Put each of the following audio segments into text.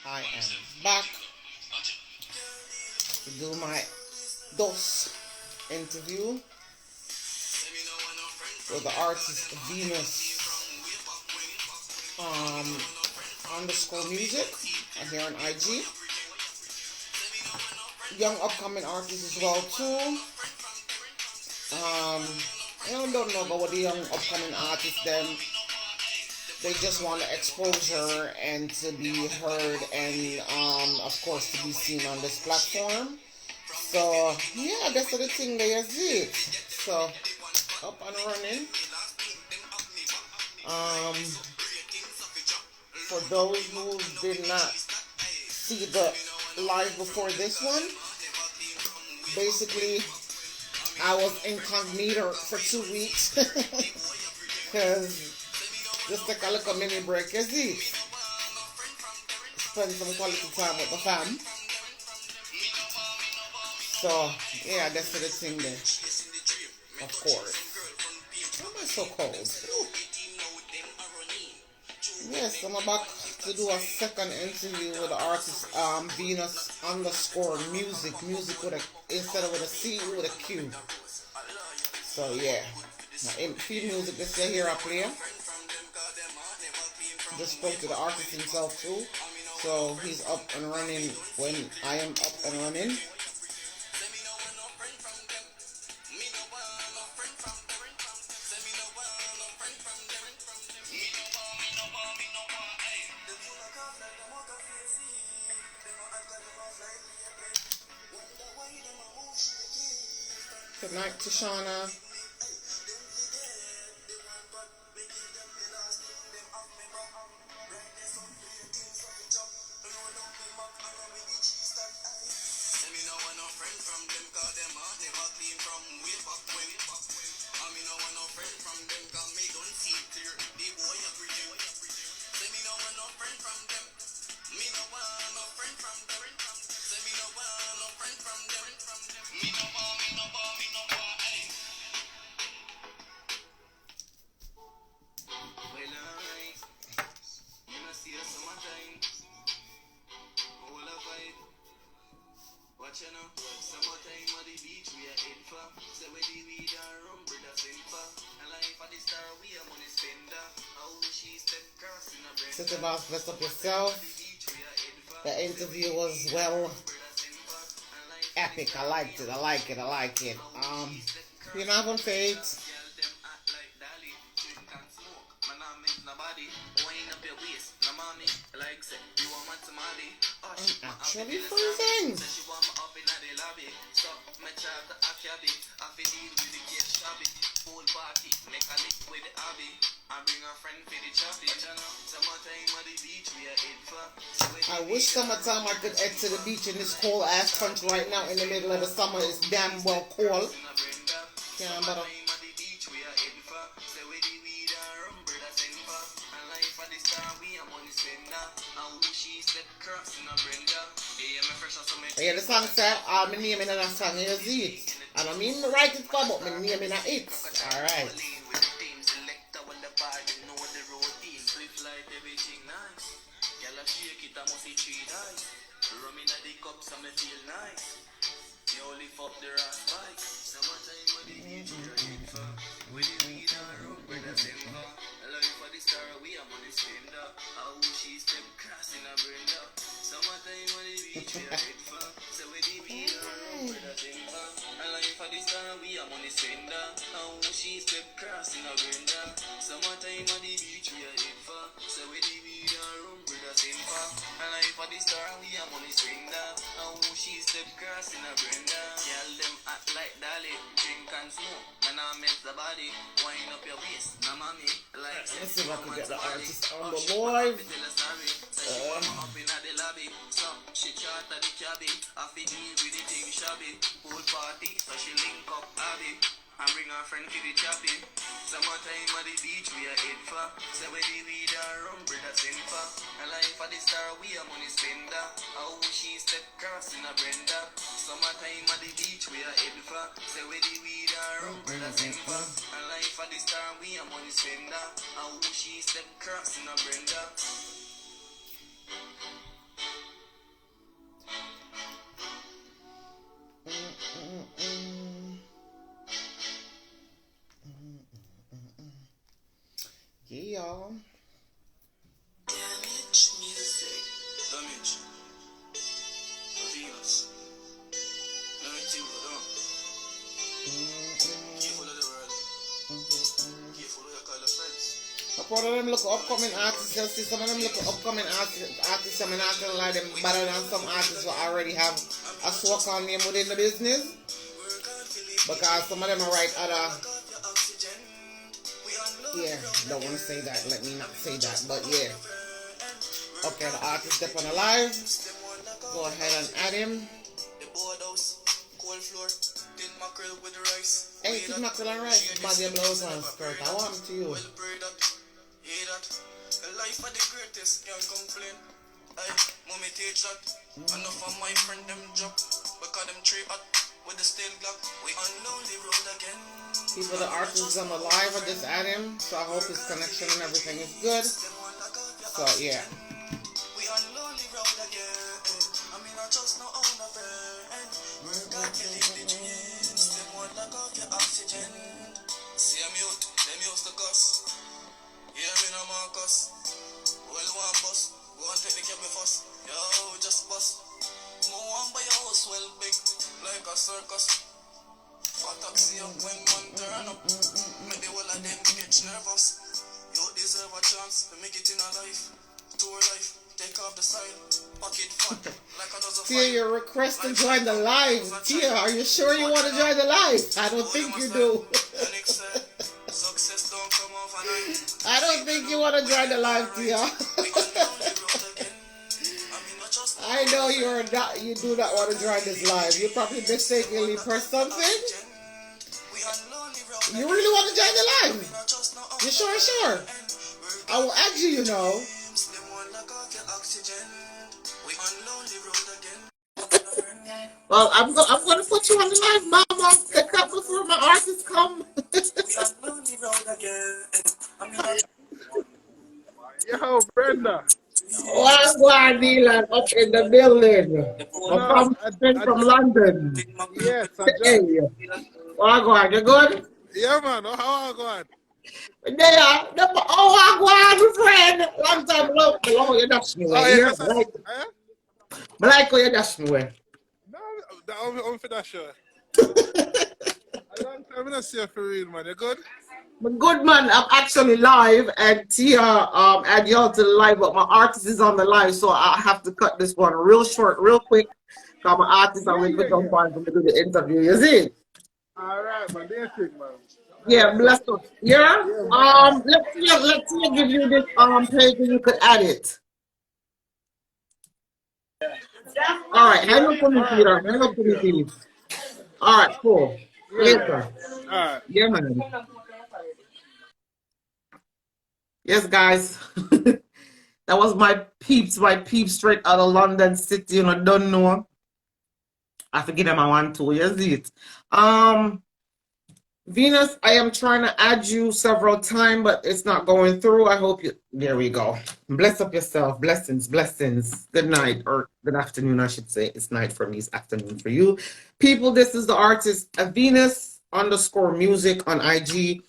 I am back to do my DOS interview with the artist Venus underscore music here on IG. Young upcoming artist as well too. I don't know about what the young upcoming artists them. They just want exposure and to be heard and of course to be seen on this platform. So yeah, that's the thing they see it. So up and running. For those who did not see the live before this one, basically I was incognito for 2 weeks because just take a little mini break, you see. Spend some quality time with the fam. So yeah, that's the thing there. Of course. Why am I so cold? Ooh. Yes, I'm about to do a second interview with the artist Venus underscore music with a instead of with a C with a Q. So yeah, in feed music this year here I play. Just spoke to the artist himself too, so he's up and running when I am up and running. Good night, Tashana. Sit about, rest up yourself. The interview was well epic. I liked it. I like it. You know, having faith. I'm actually freezing. I wish summertime I could head to the beach in this cold ass country right now in the middle of the summer. It's damn well cold. Can't bother. Yeah, the song said, my name in a song is it. And I mean write it for, but my name in a it. Alright. Let's see if I can get the artist on the live. And bring her friend to the chopping. Summertime at the beach we are head for. Say where the weed and rum, brother send for. And life for the star we are money spender. How she step cross in a Brenda. Summertime at the beach we are head for. Say where the weed and rum, brother send for. And life for the star we are money spender. How she step cross in a Brenda. one of them look upcoming artists, you see some of them look upcoming artists, I'm not gonna lie, them better than some artists who already have a so-called name within the business. Because some of them are right other, yeah, don't want to say that, let me not say that, but yeah. Okay, the artist step on the live. Go ahead and add him. Hey, keep mackerel and rice. Body blouse and skirt. I want to you. Life of the greatest, can't complain. Mommy teach that. Enough of my friend them job. Because them tree hot with the steel glock. We on lonely road again. People, the artist on the live, I just add him. So I hope his connection and everything is good. So yeah. We on lonely road again. I mean, I just no own a friend. God can leave the dreams. Them want to go get oxygen. See I'm mute, them used to cuss. Hear me no Marcus. Well, one bus, go and take the cable first. Yo, just bus. More one by your house, well big, like a circus. For taxi up when one turn up. Make the whole of them get nervous. You deserve a chance to make it in a life. Tour life, take off the side. Pocket fat, like a dozen. Tia, your request to join the live. Tia, are you sure you want to join the live? I don't think you do. Success don't come off and I don't think you want to join the live, Tia. I know you do not want to join this live. You probably mistakenly pressed something. You really want to join the live? You sure? I will add you, you know. Well, I'm going to put you on the live, Mama. Pick up before my artists come. Yo, Brenda. What's going Dylan up in the building? I'm from London. Yes, hey. What's going? You good? Yeah, man. How are you going? There. Oh, what's going, friend? Long time love. You dash me away. Yes, like how you dash me away. No, I'm for that sure. I'm not see you for real, man. You good? Good, man. I'm actually live, and Tia add y'all to the live, but my artist is on the live, so I have to cut this one real short, real quick. Because my artist, I will jump on to do the interview. You see? All right, man. That's it, man. Yeah, bless you. Yeah. Let's give you this page, and you could add it. All right, hang up for me, Peter. Hang up for me, please. All right, cool. Later. All right. Yeah, man. Yes, guys. That was my peeps straight out of London City. You know, don't know. I forget them. I want to. Yes, it. Venus, I am trying to add you several times, but it's not going through. I hope you. There we go. Bless up yourself. Blessings. Good night, or good afternoon, I should say. It's night for me. It's afternoon for you. People, this is the artist Venus_music on IG.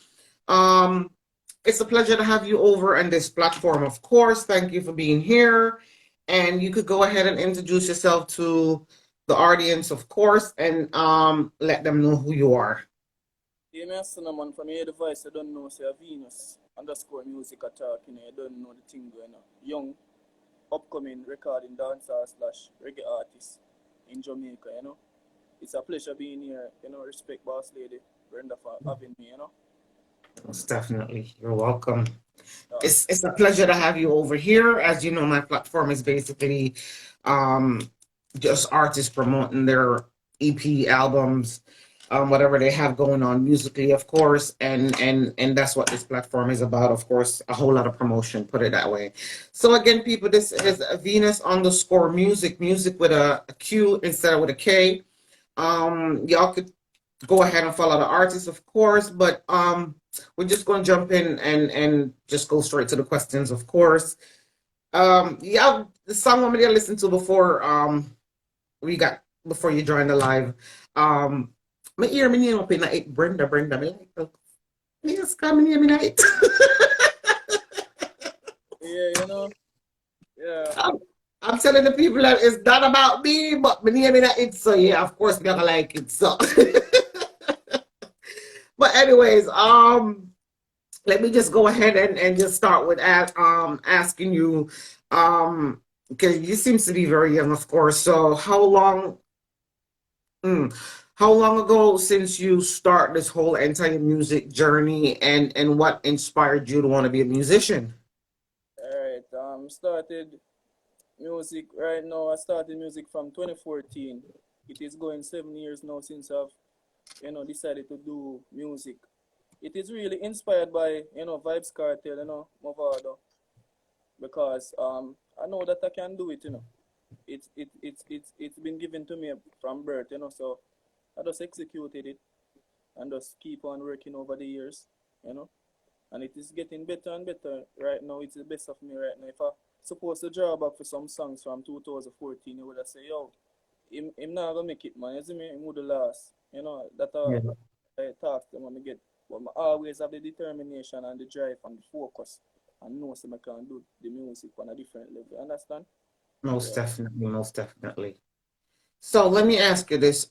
It's a pleasure to have you over on this platform, of course. Thank you for being here. And you could go ahead and introduce yourself to the audience, of course, and let them know who you are. Yeah, man, from your device, I don't know, say Venus_music attack, you know, I don't know the thing going on. Young, upcoming recording dancer / reggae artist in Jamaica, you know. It's a pleasure being here, you know, respect boss lady, Brenda, for having me, you know. Most definitely. You're welcome. It's a pleasure to have you over here. As you know, my platform is basically just artists promoting their EP albums, whatever they have going on musically, of course, and that's what this platform is about, of course, a whole lot of promotion, put it that way. So again, people, this is Venus_music, music with a Q instead of with a K. Y'all could go ahead and follow the artist, of course, but we're just going to jump in and just go straight to the questions, of course. Yeah, the song I'm going to listen to before before you join the live. My ear, my name up in it, Brenda. Me like, yes, come in here, it. Yeah, you know. Yeah. I'm telling the people that it's not about me, but my name in it. So yeah, of course, we're gonna like it. So, but anyways, let me just go ahead and just start with asking you, because you seems to be very young, of course. So mm, how long ago since you start this whole entire music journey, and what inspired you to want to be a musician? Alright, started music right now. I started music from 2014. It is going 7 years now since I've decided to do music. It is really inspired by Vibes Cartel, Movado, because I know that I can do it. It's been given to me from birth. So I just executed it and just keep on working over the years. You know, and it is getting better and better right now. It's the best of me right now. If I supposed to draw back for some songs from 2014, you would have said, yo, him not gonna make it, man. You see me, him would have lost. That Yeah. I talk to him when I get. But I always have the determination and the drive and the focus and know so I can do the music on a different level. You understand? Most Yeah. definitely, most definitely. So let me ask you this.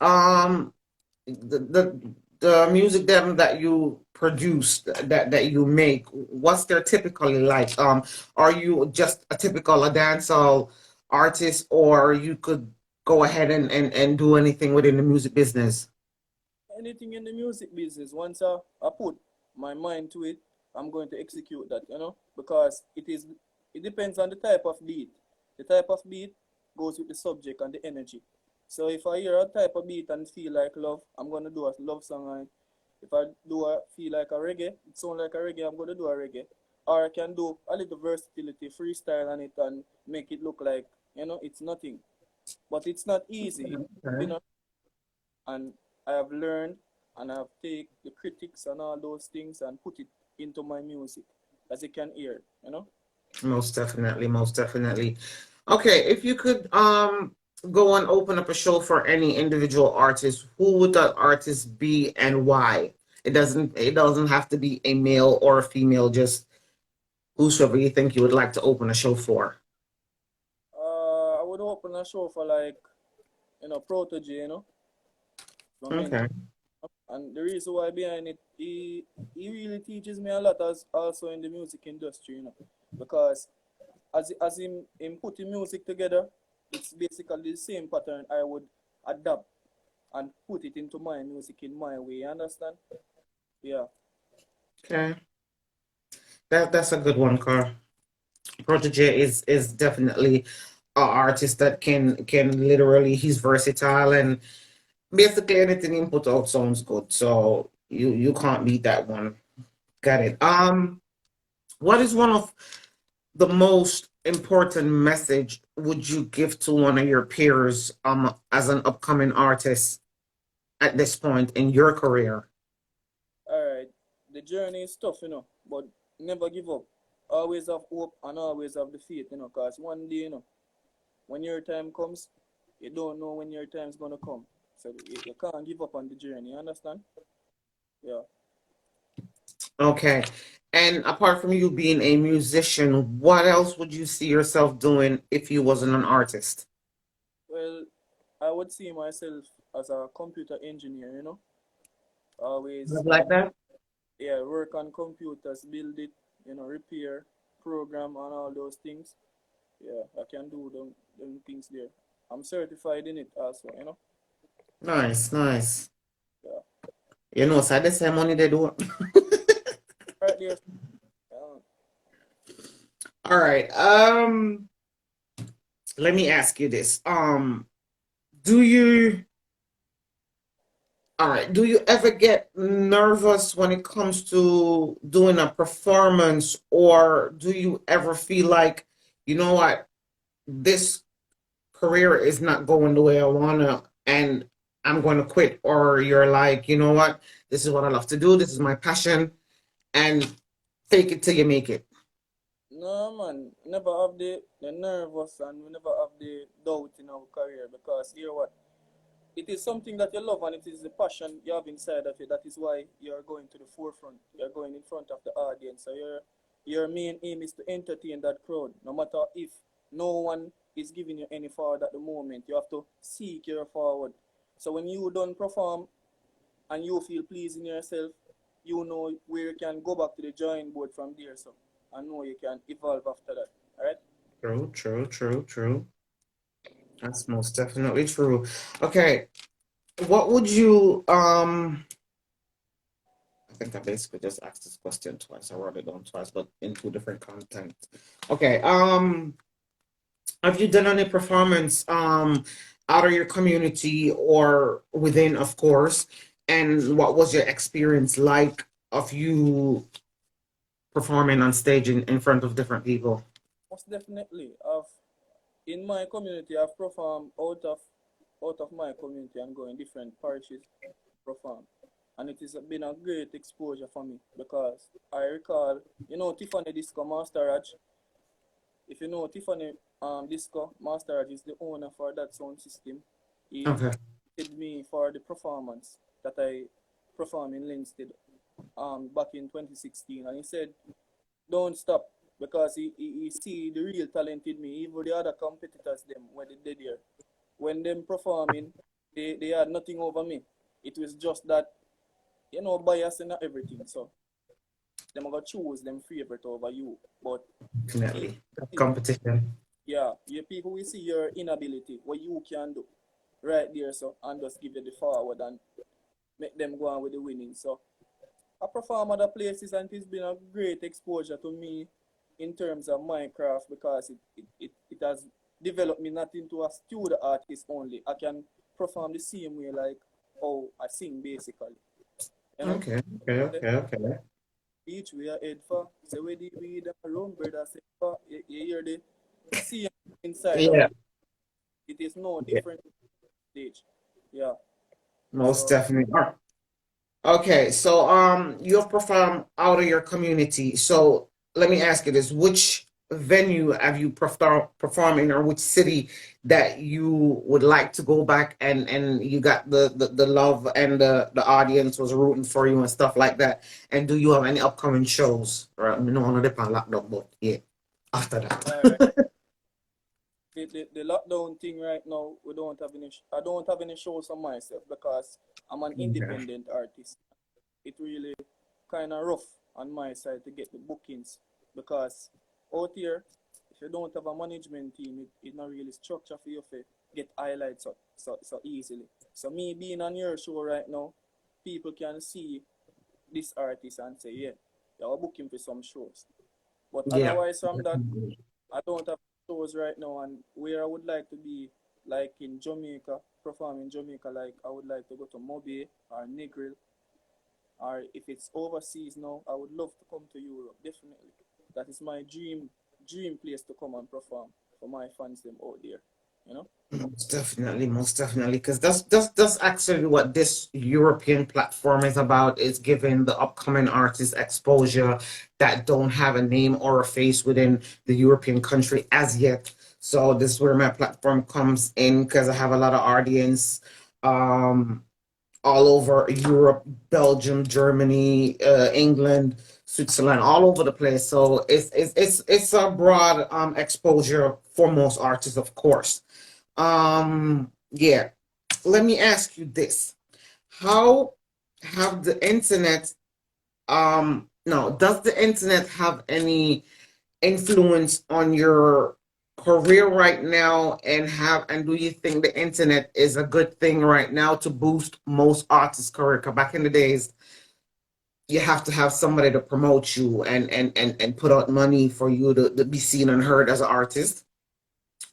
The music that you produce, that you make, what's their typically like? Are you just a typical a dancehall artist, or you could go ahead and do anything within the music business? Anything in the music business, once I put my mind to it, I'm going to execute that, because it depends on the type of beat. The type of beat goes with the subject and the energy. So if I hear a type of beat and feel like love, I'm gonna do a love song on it. If I do a feel like a reggae, it sound like a reggae, I'm gonna do a reggae. Or I can do a little versatility, freestyle on it and make it look like, it's nothing. But it's not easy. It's Okay. been and I have learned and I have taken the critics and all those things and put it into my music, as you can hear. Most definitely, most definitely. Okay, if you could go and open up a show for any individual artist, who would that artist be and why? It doesn't have to be a male or a female, just whosoever you think you would like to open a show for. I would open a show for like, Protege, from men. Okay. And the reason why behind it, he really teaches me a lot as also in the music industry. Because as him putting music together, it's basically the same pattern I would adapt and put it into my music in my way. You understand? Yeah. Okay. That's a good one, Carl. Protege is definitely an artist that can literally, he's versatile, and basically anything he put out sounds good. So you can't beat that one. Got it. What is one of the most important message would you give to one of your peers as an upcoming artist at this point in your career? All right. The journey is tough, but never give up. Always have hope and always have the faith, because one day, when your time comes, you don't know when your time's gonna come. So you can't give up on the journey, you understand? Yeah. Okay. And apart from you being a musician, what else would you see yourself doing if you wasn't an artist? Well, I would see myself as a computer engineer, always Like that? yeah, work on computers, build it, repair, program and all those things. Yeah, I can do them things there. I'm certified in it also. Nice, nice. Yeah. So that's the money they do. Right there. All right. Let me ask you this. Do you All right. Do you ever get nervous when it comes to doing a performance, or do you ever feel like, you know what, this career is not going the way I wanna, and I'm going to quit? Or you're like, you know what, this is what I love to do, this is my passion, and fake it till you make it. No, man, never have the nervous and we never have the doubt in our career because here what? It is something that you love and it is the passion you have inside of you. That is why you're going to the forefront. You're going in front of the audience. So your main aim is to entertain that crowd. No matter if no one is giving you any forward at the moment, you have to seek your forward. So when you don't perform and you feel pleased in yourself, you know where you can go back to the drawing board from there, so I know you can evolve after that. All right. True, true, true, true. That's most definitely true. Okay, what would you I think I basically just asked this question twice. I wrote it down twice, but in two different content. Okay, have you done any performance out of your community or within, of course? And what was your experience like of you performing on stage in front of different people? Most definitely. I've in my community, I've performed out of my community and go in different parishes perform, and it has been a great exposure for me because I recall, Tiffany Disco Master Raj. If you know Tiffany Disco Master Raj is the owner for that sound system. He Okay. invited me for the performance that I performed in Linstead back in 2016, and he said, "Don't stop." Because he see the real talent in me, even the other competitors them when they did there. When them performing, they had nothing over me. It was just that, bias and everything. So them gonna choose them favorite over you. But Definitely. Competition. yeah, your people will see your inability, what you can do right there, so and just give you the forward and make them go on with the winning. So I perform other places and it's been a great exposure to me in terms of my craft because it has developed me not into a studio artist only. I can perform the same way like how I sing basically. You know? Okay. Each way I head for, say where the weed and rum, brother, say for, you hear the same inside of Yeah, it. It is no different stage. Yeah. most So definitely. Okay, so you've performed out of your community. So let me ask you this: which venue have you performed in, or which city that you would like to go back and you got the love and the audience was rooting for you and stuff like that? And do you have any upcoming shows? Right, no, no, they pan locked up, but yeah, after all right. that. The lockdown thing right now, we don't have any. I don't have any shows on myself because I'm an Okay. independent artist. It really kind of rough on my side to get the bookings because out here, if you don't have a management team, it not really structure for you to get highlights so easily. So me being on your show right now, people can see this artist and say, yeah, you're booking for some shows. But Yeah. otherwise from that, I don't have shows right now, and where I would like to be, like in Jamaica, perform in Jamaica, like I would like to go to Moby or Negril, or if it's overseas now, I would love to come to Europe, definitely. That is my dream place to come and perform for my fans them out there, you know? Most definitely, because that's actually what this European platform is about, is giving the upcoming artists exposure that don't have a name or a face within the European country as yet. So this is where my platform comes in because I have a lot of audience um all over Europe, Belgium, Germany, England, Switzerland, all over the place. So it's a broad exposure for most artists, of course. Yeah. Let me ask you this. How have the internet, no, does the internet have any influence on your career right now, and do you think the internet is a good thing right now to boost most artists' career? Because back in the days, you have to have somebody to promote you and put out money for you to be seen and heard as an artist.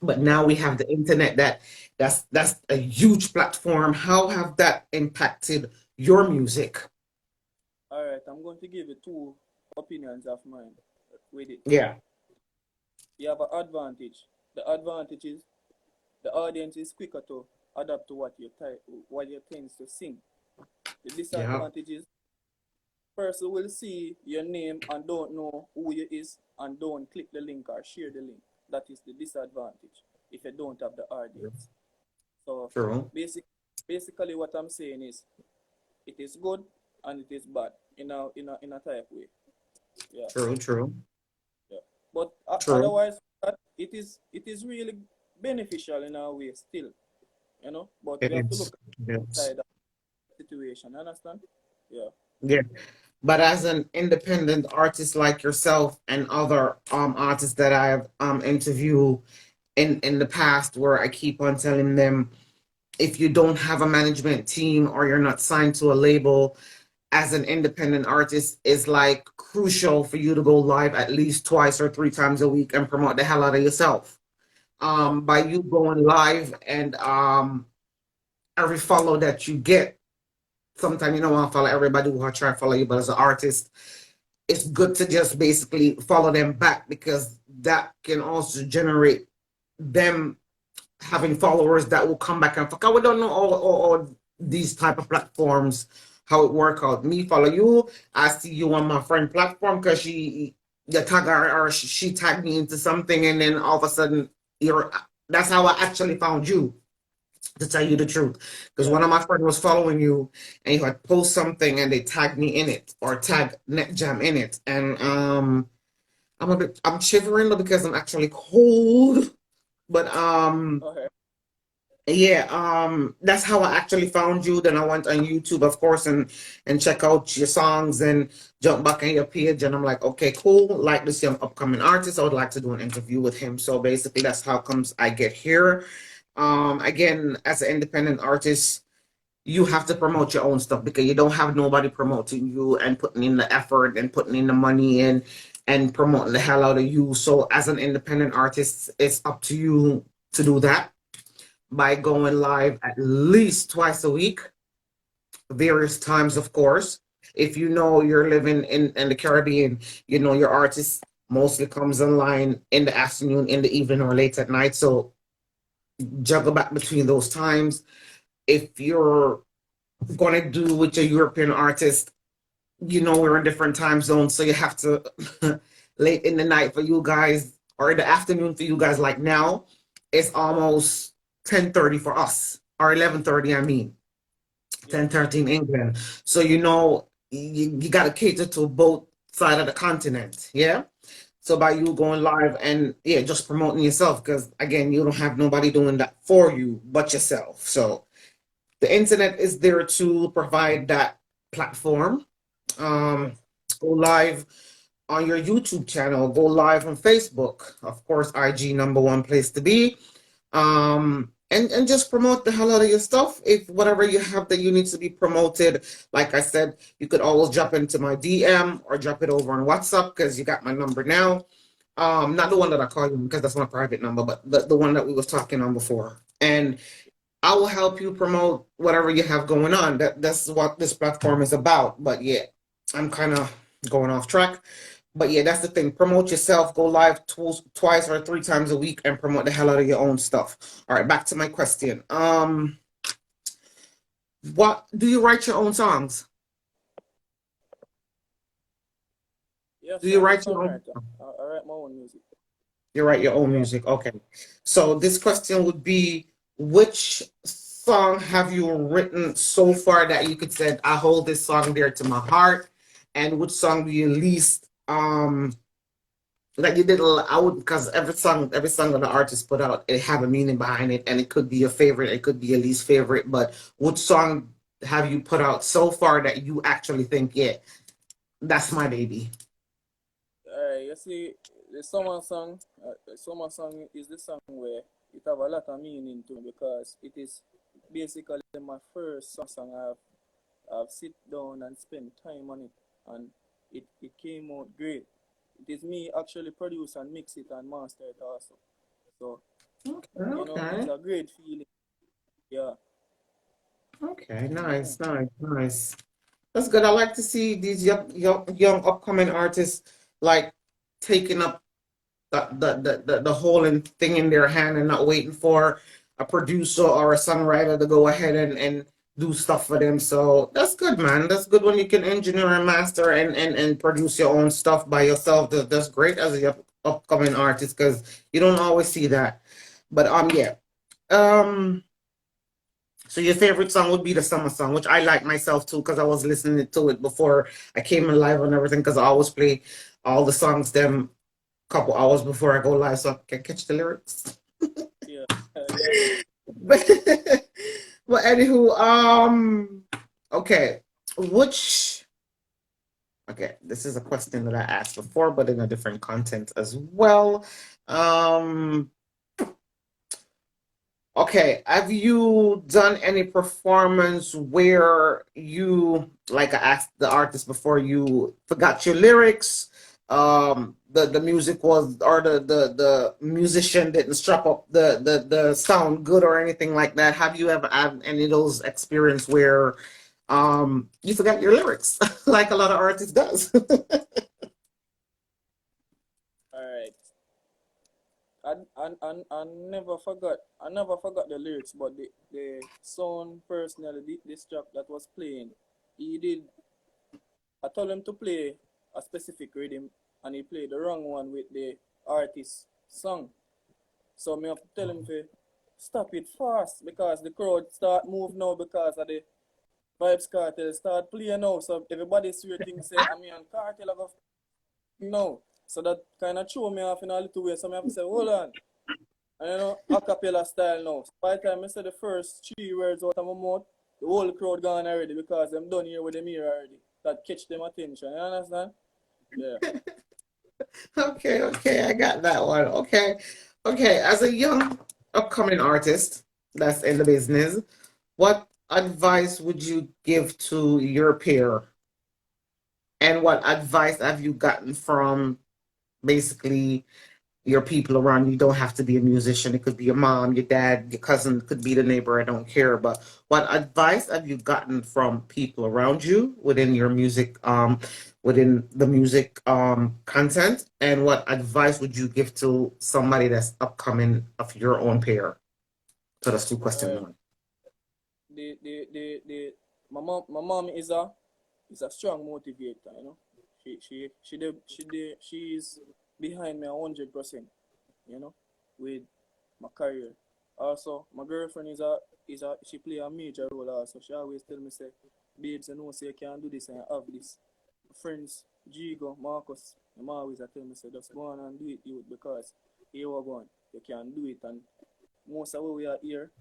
But now we have the internet that's a huge platform. How have that impacted your music? All right, I'm going to give you two opinions of mine with it. Yeah. You have an advantage. The advantage is the audience is quicker to adapt to what you tends to sing. The Yeah. disadvantage is person will see your name and don't know who you is and don't click the link or share the link. That is the disadvantage if you don't have the audience. So True. basically what I'm saying is it is good and it is bad in a type way. Yeah. True. Yeah. But True. otherwise it is really beneficial in a way still, But It we have to is. look at the Yes. side of the situation, understand? Yeah. Yeah. But as an independent artist like yourself and other artists that I've interviewed in the past, where I keep on telling them, if you don't have a management team or you're not signed to a label, as an independent artist, is like crucial for you to go live at least twice or three times a week and promote the hell out of yourself. By you going live and every follow that you get, sometimes you don't want to follow everybody who try to follow you, but as an artist, it's good to just basically follow them back, because that can also generate them having followers that will come back and fuck. We don't know all these type of platforms how it work out. Me follow you, I see you on my friend platform because she you tag her or she tagged me into something, and then all of a sudden you're. That's how I actually found you, to tell you the truth. Because one of my friends was following you and you had post something and they tagged me in it or tag NetJam in it. And I'm shivering because I'm actually cold. But Okay. yeah, that's how I actually found you. Then I went on YouTube, of course, and check out your songs and jump back on your page. And I'm like, okay, cool. Like this young upcoming artist, I would like to do an interview with him. So basically, that's how comes I get here. Again, as an independent artist, you have to promote your own stuff because you don't have nobody promoting you and putting in the effort and putting in the money and promoting the hell out of you. So as an independent artist, it's up to you to do that by going live at least twice a week, various times, of course. If you know you're living in the Caribbean, you know your artist mostly comes online in the afternoon, in the evening, or late at night. So juggle back between those times. If you're going to do with your European artist, you know we're in different time zones, so you have to late in the night for you guys or in the afternoon for you guys. Like now, it's almost 10:30 for us, or 11:30. I mean, 10:30 in England. So you know you got to cater to both side of the continent. Yeah. So by you going live and yeah, just promoting yourself, because again, you don't have nobody doing that for you but yourself. So the internet is there to provide that platform. Go live on your YouTube channel, go live on Facebook. Of course, IG number one place to be. And just promote the hell out of your stuff. If whatever you have that you need to be promoted, like I said, you could always drop into my DM or drop it over on WhatsApp because you got my number now. Not the one that I call you because that's my private number, but the one that we was talking on before. And I will help you promote whatever you have going on. That's what this platform is about. But yeah, I'm kind of going off track. But yeah, that's the thing. Promote yourself. Go live twice or three times a week and promote the hell out of your own stuff. All right, back to my question. What do you write your own songs? Yes, Do you I'm a write your own? songwriter. I write my own music. You write your own Yeah. music. Okay. So this question would be, which song have you written so far that you could say, I hold this song dear to my heart? And which song do you least like you did I would, because every song that the artist put out, it have a meaning behind it, and it could be your favorite, it could be your least favorite, but which song have you put out so far that you actually think, yeah, that's my baby? You see, the summer song is the song where it have a lot of meaning to me because it is basically my first song I've sit down and spent time on it, and it came out great. It is me actually produce and mix it and master it also. So, it's Okay. a great feeling. Yeah. Okay, nice, nice, nice. That's good. I like to see these young upcoming artists like taking up the whole thing in their hand and not waiting for a producer or a songwriter to go ahead and do stuff for them. So that's good, man. That's good when you can engineer and master and produce your own stuff by yourself. That's great as a upcoming artist because you don't always see that. But yeah. Um so your favorite song would be the summer song, which I like myself too, because I was listening to it before I came in live and everything, because I always play all the songs them couple hours before I go live so I can catch the lyrics. Yeah. but, but anywho, okay. Which Okay, this is a question that I asked before, but in a different content as well. Um, okay, have you done any performance where you, like I asked the artist before, you forgot your lyrics? The music was, or the musician didn't strap up the sound good or anything like that. Have you ever had any of those experience where you forgot your lyrics, like a lot of artists does? Alright. I never forgot the lyrics, but the sound personally, this track that was playing, he did. I told him to play a specific rhythm, and he played the wrong one with the artist song. So me have to tell him to stop it fast because the crowd start move now because of the Vibes Cartel start playing now. So everybody see your thing say, I mean, Cartel have no. So that kind of threw me off in a little way. So I have to say, hold on. And you know, a cappella style now. So by the time I said the first 3 words out of my mouth, the whole crowd gone already because I'm done here with them here already. That catch them attention. You understand? Yeah. Okay, I got that one. Okay. As a young upcoming artist that's in the business, what advice would you give to your peer? And what advice have you gotten from basically your people around you? You don't have to be a musician. It could be your mom, your dad, your cousin, it could be the neighbor. I don't care. But what advice have you gotten from people around you within your music, within the music content? And what advice would you give to somebody that's upcoming of your own peer? So that's two questions. Uh, my mom is a strong motivator, you know. She's behind me 100%, you know, with my career. Also, my girlfriend she play a major role also. She always tell me say, babes, you know, say you can do this and have this. Friends, Jigo, Marcus, them always tell me say, just go on and do it, youth, because here we going, you can do it, and most of what we are here,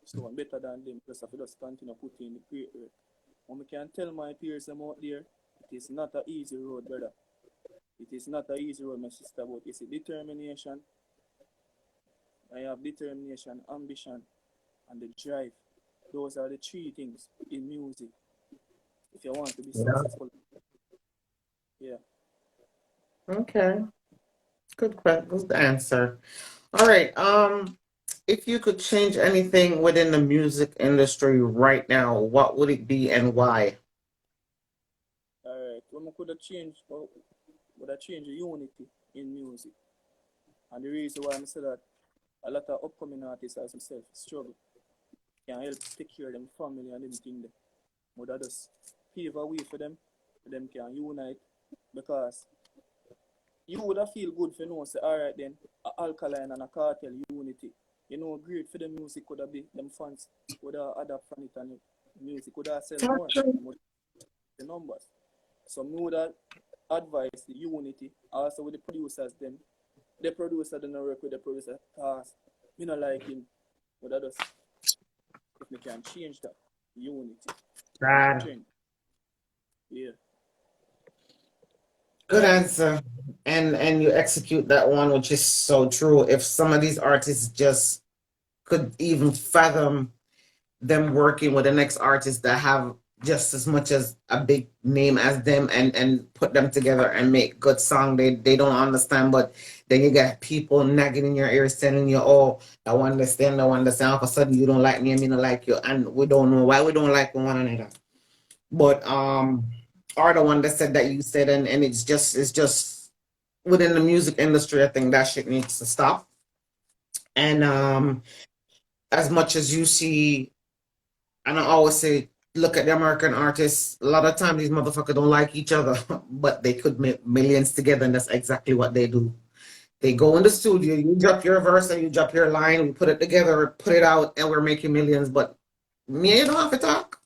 so I'm better than them. Just have to just continue putting in the great work. When we can tell my peers them out there, it is not an easy road, brother. It is not an easy road, my sister, but it's a determination. I have determination, ambition, and the drive. Those are the 3 things in music. If you want to be successful. Yeah. Okay. Good answer. All right. If you could change anything within the music industry right now, what would it be and why? Alright. What I could have changed, would have changed the unity in music. And the reason why I say that a lot of upcoming artists as themselves struggle. Can help take care of them family and everything there. But that just pave a way for them can unite, because you would have feel good for know say alright then a Alkaline and a Cartel unity. You know, great for the music could have be them fans would have adapt from it, and the music would have sell more the numbers. So me would have advise the unity also with the producers them. The producer don't work with the producer cause me not like him. But that just if we can change that unity. Right. Change. Yeah. Good answer. And you execute that one, which is so true. If some of these artists just could even fathom them working with the next artist that have just as much as a big name as them, and put them together and make good song, they don't understand. But then you get people nagging in your ears telling you, oh, I understand. All of a sudden you don't like me and me don't like you, and we don't know why we don't like one another. But are the one that said that you said, and it's just within the music industry, I think that shit needs to stop. And as much as you see, and I always say, look at the American artists. A lot of times these motherfuckers don't like each other, but they could make millions together, and that's exactly what they do. They go in the studio, you drop your verse and you drop your line, we put it together, put it out, and we're making millions. But me ain't don't have to talk.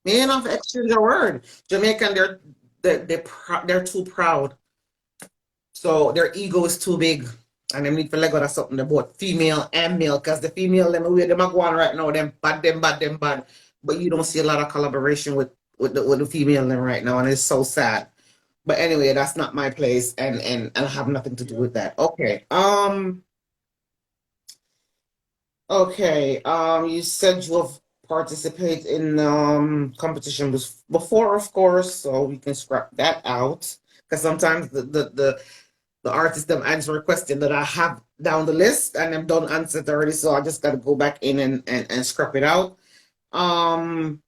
Me ain't have to exchange a word. Jamaican, they're too proud. So their ego is too big. And they need to let go of something about female and male, because the female, them way them are going right now, them bad. But you don't see a lot of collaboration with the female them right now, and it's so sad. But anyway, that's not my place, and I have nothing to do Yeah. with that. Okay. Okay. You said you have participated in competition before, of course, so we can scrap that out. Because sometimes the artists them answer a question that I have down the list and I'm done answered already, so I just gotta go back in and scrap it out. Um,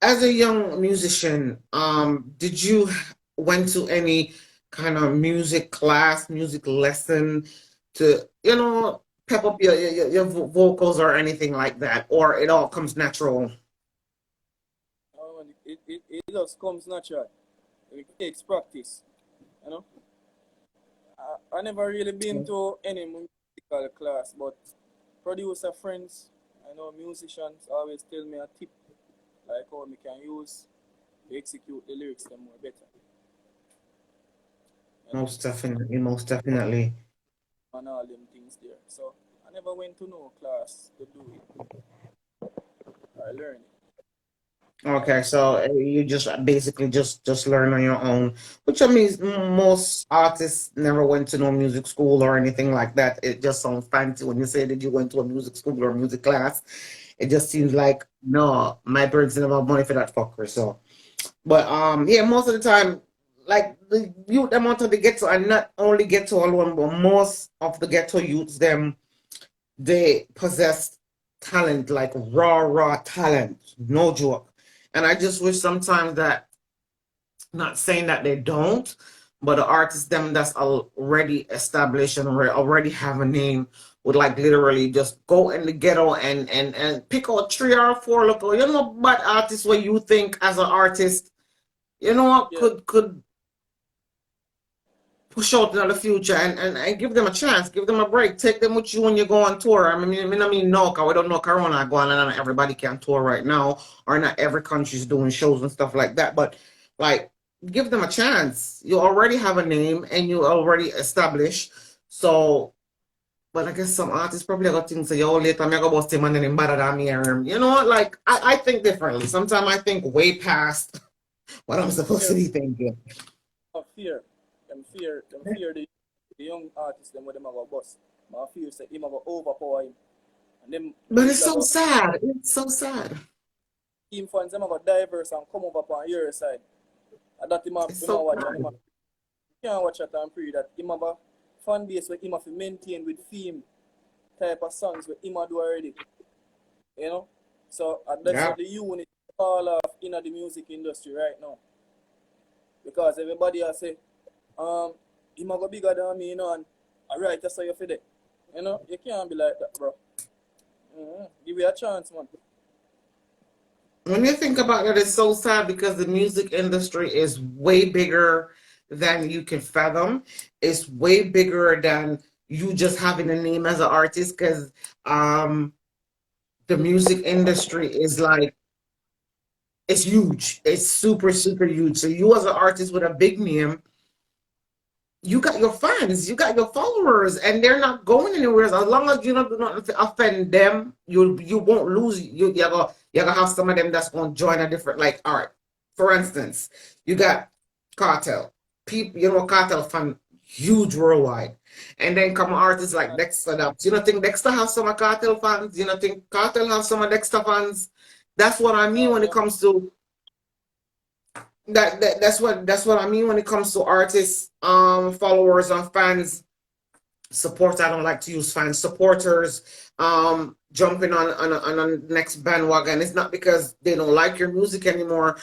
as a young musician, did you went to any kind of music class, music lesson to, pep up your vocals or anything like that, or it all comes natural? It just comes natural. It takes practice, you know. I never really been to any musical class, but producer friends, I know musicians always tell me a tip like how me can use to execute the lyrics them more better, you know, Most definitely, most definitely. and all them things there. So I never went to no class to do it. I learned it. Okay, so you just basically just learn on your own, which I mean most artists never went to no music school or anything like that. It just sounds fancy when you say that you went to a music school or music class. It just seems like no, my parents never have money for that fucker. So, but yeah, most of the time, like the youth them out of the ghetto, and not only ghetto alone, but most of the ghetto youths them they possess talent, like raw talent, no joke. And I just wish sometimes that, not saying that they don't, but the artists them that's already established and already have a name would like literally just go in the ghetto and pick out 3 or 4 local, bad artists where you think as an artist, what Yeah, could push out in the future and give them a chance, give them a break, take them with you when you go on tour. I mean, no, because we don't know Corona going on and everybody can tour right now, or not every country's doing shows and stuff like that. But like, give them a chance. You already have a name and you already established. So, but I guess some artists probably got things say, yo, later I'm gonna bust him and then him better than me. Like I think differently. Sometimes I think way past what I'm supposed to fear, be thinking. fear the young artists them where them have a bus. My fear say him have a overpower him, and them But it's people so go sad. It's so sad. team fans them have a diverse and come over on your side. And that It's him a so watch and sad. can't watch at and pray that him have a fan base where him have to maintain with theme type of songs where him a do already. You know? So that's Yeah. what the unit all of in the music industry right now. Because everybody has say, him a go bigger than me, and alright, that's how you feel it. You can't be like that, bro. Give you a chance, man. When you think about it, it's so sad because the music industry is way bigger than you can fathom. It's way bigger than you just having a name as an artist because um the music industry is like it's huge. It's super, super huge. So you as an artist with a big name, you got your fans, you got your followers, and they're not going anywhere. As long as you don't do not offend them, you won't lose. You're gonna have some of them that's gonna join a different like art. For instance, you got Cartel. People, Cartel fan huge worldwide. And then come artists like Dexter Daps. You don't think Dexter have some of Cartel fans? You don't think Cartel have some of Dexter fans? That's what I mean when it Yeah, comes to that's what I mean when it comes to artists, followers and fans support. I don't like to use fans, supporters, jumping on a next bandwagon. It's not because they don't like your music anymore,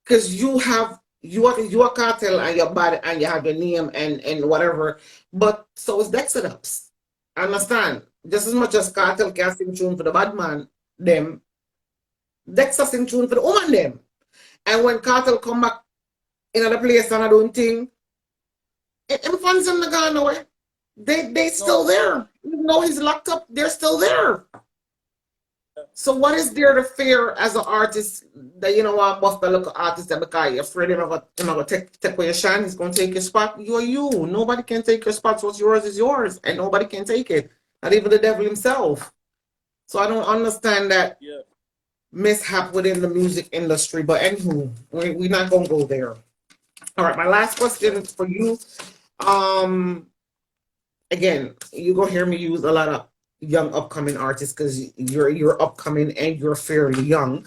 because you are Cartel and you're bad and you have your name and whatever. But so is Dexter Ups. Understand? Just as much as Cartel can sing tune for the bad man, them Dexter sing tune for the woman them. And when Cartel come back in other place and I don't think him fans them not gone nowhere. They no, still there. Even though he's locked up, they're still there. So what is there to fear as an artist that what must look at artist that because you're afraid him gonna take away your shine, he's gonna take your spot. You are you. Nobody can take your spot. What's yours is yours, and nobody can take it. Not even the devil himself. So I don't understand that yeah. mishap within the music industry. But anywho, we're not gonna go there. All right, my last question is for you. Um, again, you gonna hear me use a lot of young upcoming artists because you're upcoming and you're fairly young.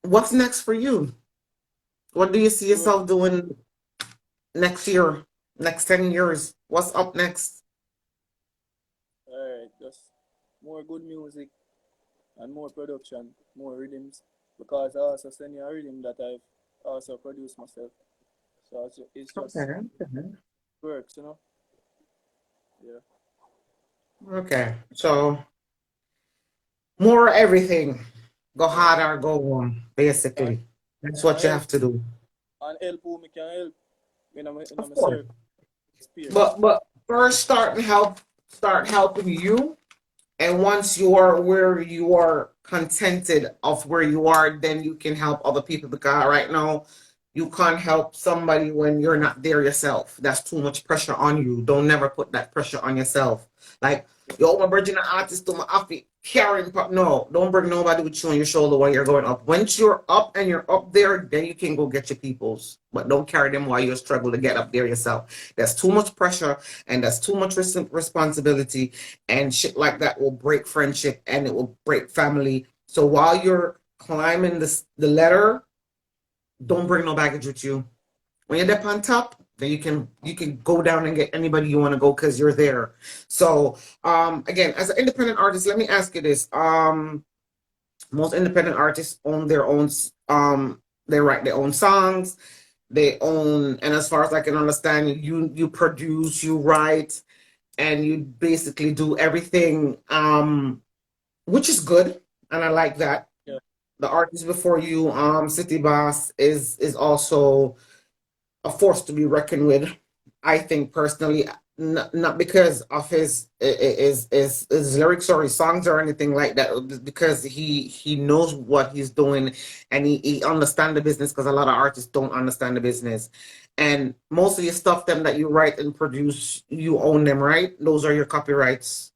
What's next for you? What do you see yourself doing next year, next 10 years? What's up next? Alright, just more good music and more production, more rhythms. Because I also send you a rhythm that I've also produced myself. So it's just Okay. works, you know? Yeah. Okay. So more everything. Go Yeah. hard or go home, And, basically. That's and what you help have to do. and help who me can help in Of my course. circle experience. But first start helping you. And once you are where you are contented of where you are, then you can help other people. Because right now, you can't help somebody when you're not there yourself. That's too much pressure on you. Don't never put that pressure on yourself. Like, yo, my virgin artist to my outfit carrying. No, don't bring nobody with you on your shoulder while you're going up. Once you're up and you're up there, then you can go get your peoples. But don't carry them while you're struggling to get up there yourself. There's too much pressure and that's too much responsibility, and shit like that will break friendship and it will break family. So while you're climbing the ladder, don't bring no baggage with you. When you're up on top, then you can go down and get anybody you want to go because you're there. So again, as an independent artist, let me ask you this. Most independent artists own their own they write their own songs, they own, and as far as I can understand, you produce, you write, and you basically do everything, which is good, and I like that. Yeah. The artist before you, City Boss, is also a force to be reckoned with. I think personally, not because of his lyrics or his songs or anything like that, because he knows what he's doing and he understands the business. Because a lot of artists don't understand the business, and most of your stuff them that you write and produce, you own them, right? Those are your copyrights.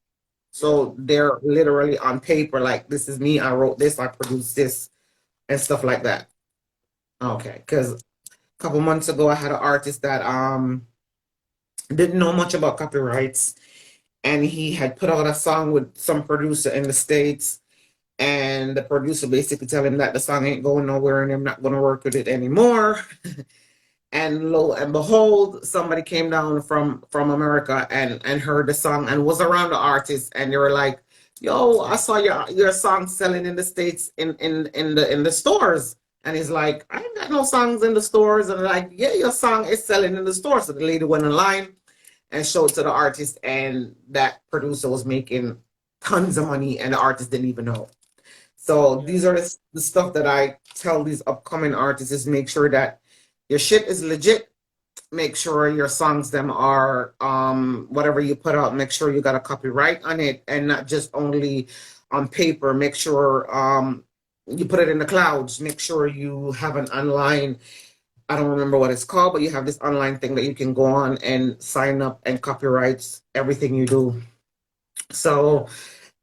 So they're literally on paper, like this is me, I wrote this, I produced this, and stuff like that. Okay, because a couple months ago I had an artist that didn't know much about copyrights, and he had put out a song with some producer in the States, and the producer basically tell him that the song ain't going nowhere and I'm not going to work with it anymore. And lo and behold, somebody came down from America and heard the song and was around the artist, and they were like, "Yo, I saw your song selling in the States in the stores." And he's like, "I ain't got no songs in the stores." And they're like, "Yeah, your song is selling in the store." So the lady went online and showed to the artist, and that producer was making tons of money, and the artist didn't even know. So Yeah. these are the stuff that I tell these upcoming artists is make sure that your shit is legit. Make sure your songs them are whatever you put out, make sure you got a copyright on it and not just only on paper. Make sure you put it in the clouds. Make sure you have an online, I don't remember what it's called, but you have this online thing that you can go on and sign up and copyrights everything you do. So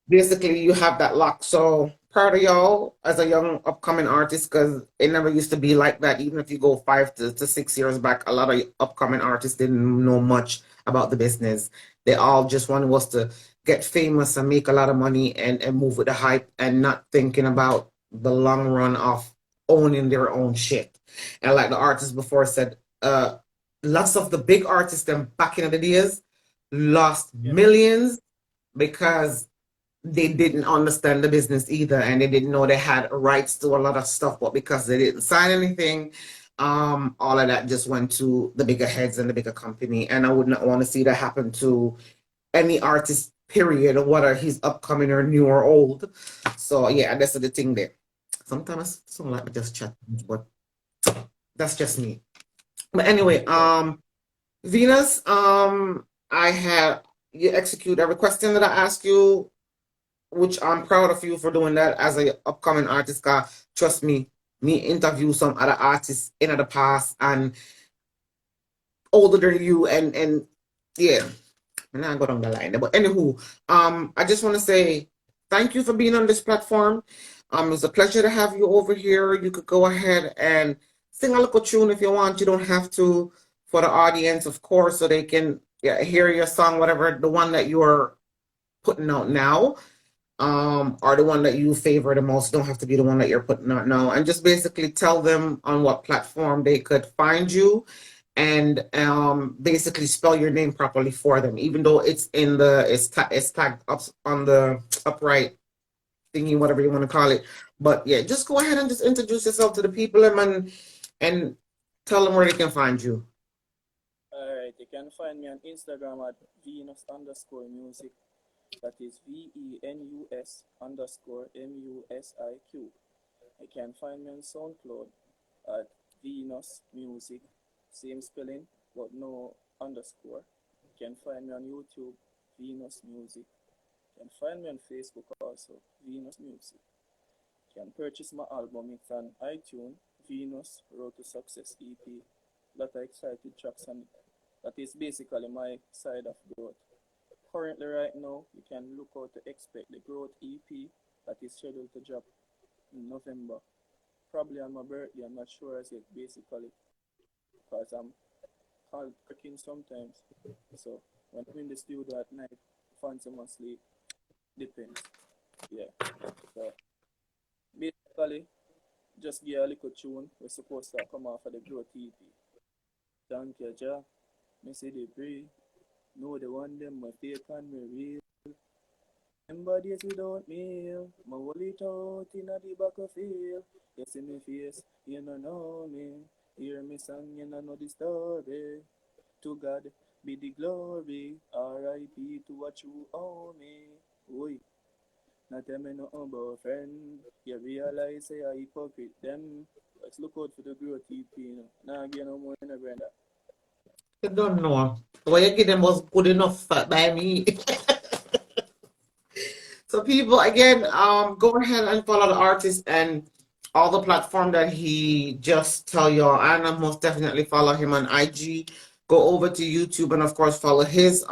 basically you have that lock. So proud of y'all as a young upcoming artist, because it never used to be like that. Even if you go 5 to 6 years back, a lot of upcoming artists didn't know much about the business. They all just wanted us to get famous and make a lot of money and move with the hype and not thinking about the long run of owning their own shit. And like the artist before said, lots of the big artists them back in the days lost millions because they didn't understand the business either, and they didn't know they had rights to a lot of stuff, but because they didn't sign anything, all of that just went to the bigger heads and the bigger company. And I would not want to see that happen to any artist, period, whether he's upcoming or new or old. So yeah, that's the thing there. Sometimes I don't like just chat, but that's just me. But anyway, Venus, I had you execute every question that I asked you, which I'm proud of you for doing that as a upcoming artist. Cause trust me interview some other artists in the past and older than you, and yeah, I'm not going down the line. But anywho, I just want to say thank you for being on this platform. It was a pleasure to have you over here. You could go ahead and sing a little tune if you want. You don't have to, for the audience, of course, so they can hear your song, whatever the one that you're putting out now, or the one that you favor the most. Don't have to be the one that you're putting out now. And just basically tell them on what platform they could find you, and basically spell your name properly for them, even though it's in the it's tagged up on the upright thingy, whatever you want to call it. But yeah, just go ahead and just introduce yourself to the people and tell them where they can find you. Alright, you can find me on Instagram at Venus_music. That is VENUS_MUSIQ. You can find me on SoundCloud at Venus Music, same spelling but no underscore. You can find me on YouTube, Venus Music. You can find me on Facebook also, Venus Music. You can purchase my album, it's on iTunes, Venus Road to Success EP. Lot of excited tracks on it. That is basically my side of growth. Currently right now, you can look out to expect the Growth EP that is scheduled to drop in November. Probably on my birthday, I'm not sure as yet, basically, because I'm hard working sometimes. So when I'm in the studio at night, fancy my sleep, depends. Yeah. So basically, just get a little tune. We're supposed to come off of the Growth EP. Thank you, Jah. Me see the breathe. Know the one them my fake and me real. Remember days without meal. My wallet out in the back of field. You see me face, you don't know me. Hear me song, you don't know the story. To God be the glory. R.I.P. to what you owe me. Oi. Not tell me nothing about friend. You realize say I hypocrite them. Let's look out for the Growth EP. Now get no more in a brother. You don't know. What you give them was good enough by me. So people, again, go ahead and follow the artist and all the platform that he just tell y'all, and most definitely follow him on IG. Go over to YouTube and of course follow his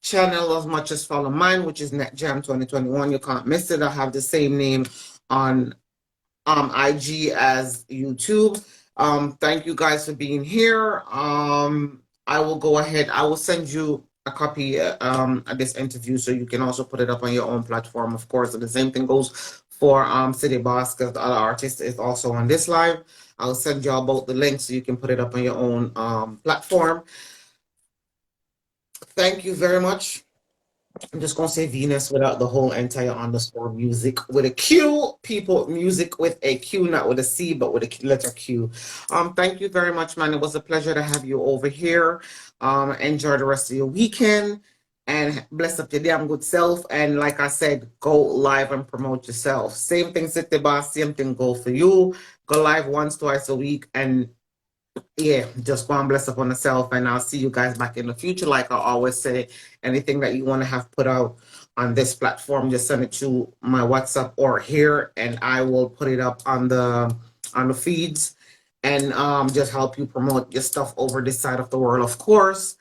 channel as much as follow mine, which is NetJam 2021. You can't miss it. I have the same name on IG as YouTube. Thank you guys for being here. I will go ahead. I will send you a copy of this interview so you can also put it up on your own platform, of course. And the same thing goes for City Boss, because the other artist is also on this live. I'll send y'all both the links so you can put it up on your own platform. Thank you very much. I'm just going to say Venus without the whole entire underscore music with a Q. People, music with a Q, not with a C, but with a letter Q. Thank you very much, man. It was a pleasure to have you over here. Enjoy the rest of your weekend and bless up your damn good self. And like I said, go live and promote yourself. Same thing, City Boss, same thing go for you. Go live once, twice a week, and yeah, just go and bless upon yourself, and I'll see you guys back in the future. Like I always say, anything that you want to have put out on this platform, just send it to my WhatsApp or here, and I will put it up on the feeds and just help you promote your stuff over this side of the world, of course.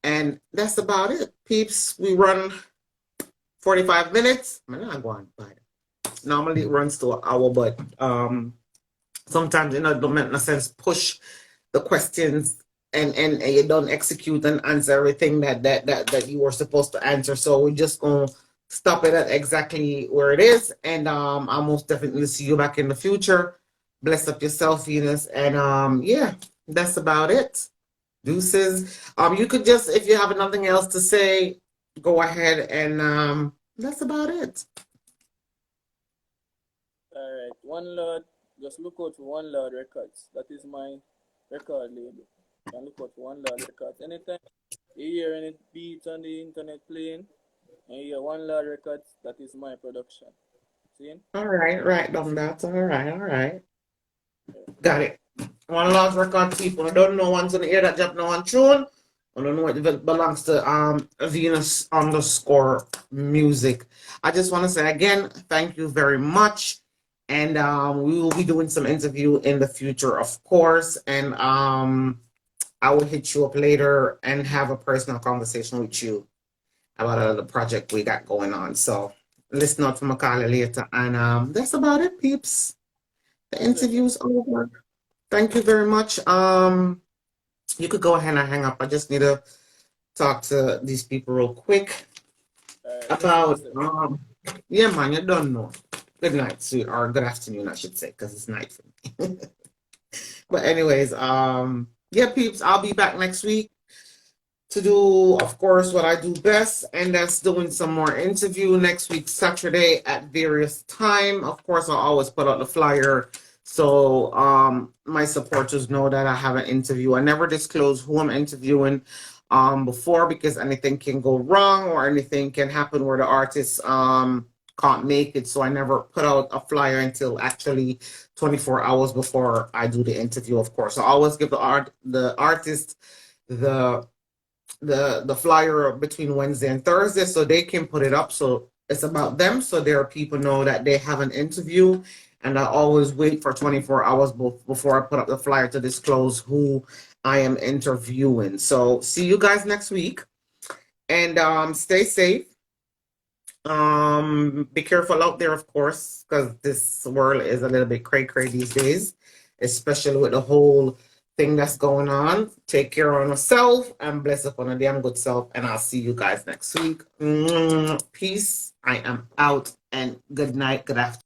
And that's about it, peeps. We run 45 minutes. I'm not going by. Normally it runs to an hour, but sometimes it don't make no sense push the questions and you don't execute and answer everything that you were supposed to answer. So we're just gonna stop it at exactly where it is, and I'll most definitely see you back in the future. Bless up yourself, Venus, and yeah, that's about it. Deuces. You could just, if you have nothing else to say, go ahead, and that's about it. All right, One Lord. Just look out for One Lord Records. That is my record label. You can look out for One Lord Records. Anytime you hear any beat on the internet playing, and you hear One Lord Records, that is my production. See? All right, that's all right. Got it. One Lord Record, people. I don't know one's gonna hear that drop no one tune. I don't know it belongs to Venus_music. I just want to say again, thank you very much. And we will be doing some interview in the future, of course. And I will hit you up later and have a personal conversation with you about the project we got going on. So listen out for Macaulay later. And that's about it, peeps. The interview's over. Thank you very much. You could go ahead and hang up. I just need to talk to these people real quick about yeah, man, you don't know. Good night, sweet, or good afternoon, I should say, because it's night for me. But anyways, yeah, peeps, I'll be back next week to do, of course, what I do best, and that's doing some more interview next week, Saturday at various time. Of course, I'll always put out the flyer so my supporters know that I have an interview. I never disclose who I'm interviewing before, because anything can go wrong or anything can happen where the artist can't make it. So I never put out a flyer until actually 24 hours before I do the interview, of course. I always give the artist the flyer between Wednesday and Thursday so they can put it up. So it's about them, so their people know that they have an interview. And I always wait for 24 hours before I put up the flyer to disclose who I am interviewing. So see you guys next week, and stay safe. Be careful out there, of course, because this world is a little bit cray these days, especially with the whole thing that's going on. Take care of yourself and bless upon a damn good self, and I'll see you guys next week. Peace. I am out, and good night, good afternoon.